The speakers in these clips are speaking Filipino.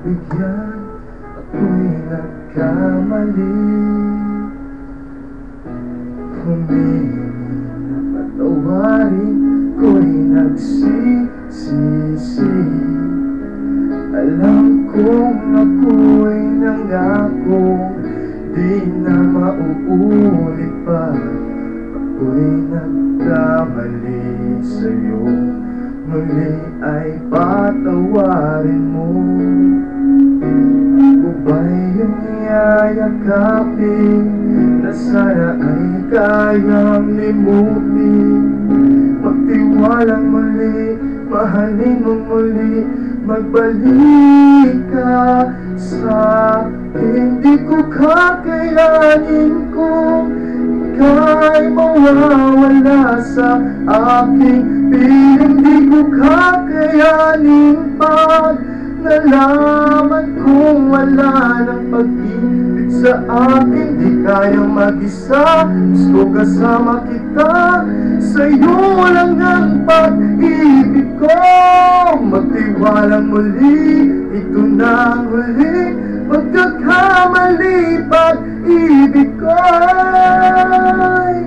pagbigyan, ako'y nagkamali. Humingi na patawarin, ko'y nagsisisi. Alam kong ako'y nangakong di na mauulit pa. Ako'y nagkamali sa'yo, muli ay patawarin mo. Ako ba'y iyong yayakapin na sana ay kayang limutin? Magtiwalang muli, mahalin mo muli, magbalik ka sa akin. Di ko kakayanin kung ika'y mawawala sa aking piling. Di ko kakayanin pag nalaman kong wala ng pag-ibig sa akin. Di kayang mag-isa, gusto kasama kita, sa'yo lang ang pag-ibig ko. Magtiwalang muli, ito na ang huling pagkakamali. Pag-ibig ko'y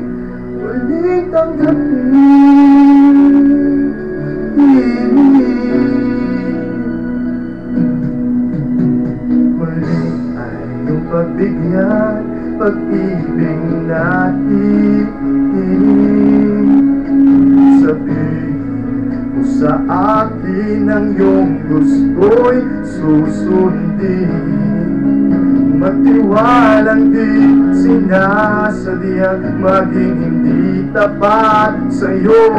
muling tanggapin. Muling ay iyong pagbigyan, pag-ibig natin. Sabihin mo sa akin ang iyong gusto'y susundin. Magtiwalang di sinasadyang maging hindi tapat sa'yo.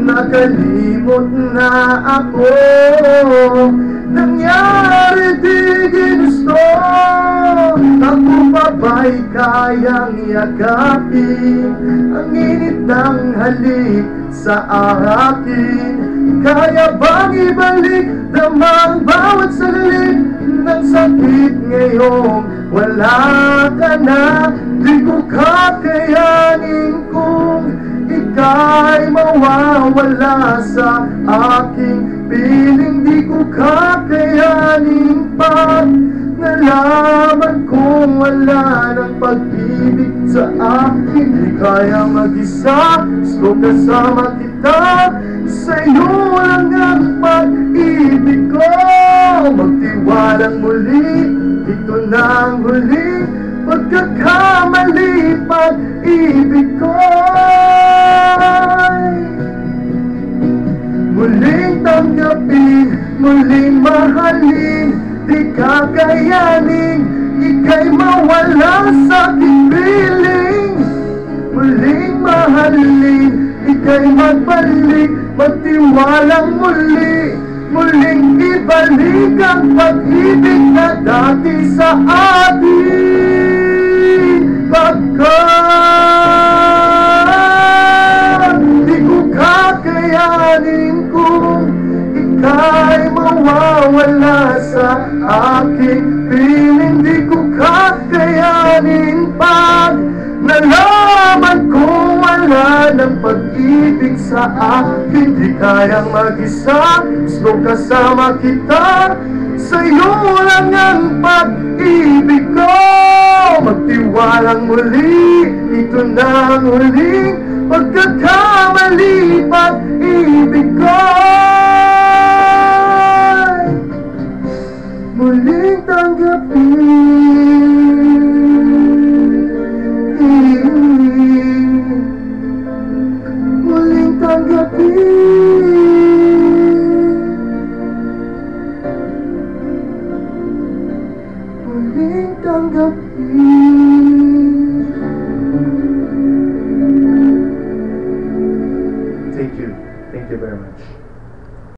Nakalimot na ako, nangyari di ginusto. Ako pa ba'y kayang yakapin ang init ng halik sa akin? Kaya bang ibalik damang bawat salik ng sakit ngayong wala ka na? Di ko kakayanin kung ika'y mawawala sa aking piling. Di ko kakayanin pag nalaman kong wala ng pag-ibig sa akin. Di kaya mag-isa, gusto kasama kita, sa'yo lang ang pag-ibig ko. Magtiwalang muli, ito na ang huling pagkakamali. Pag-ibig ko muling tanggapin, muling mahalin. Di kakayanin, ika'y mawala sa aking piling. Muling mahalin, ika'y magbalik, magtiwalang muli. Muling ibalik ang pag-ibig na dati sa atin. Pagkat di ko kakayanin kung ika'y mawawala sa aking piling. Di ko kakayanin pag nalaman kong wala ng pag-ibig sa akin. Di kayang mag-isa, gusto kasama kita, sa'yo lang ang pag-ibig ko. Magtiwalang muli, ito na ang huling pagkakamali. Pag-ibig ko muling tanggapin. Muling tanggapin. Muling tanggapin. Thank you. Thank you very much.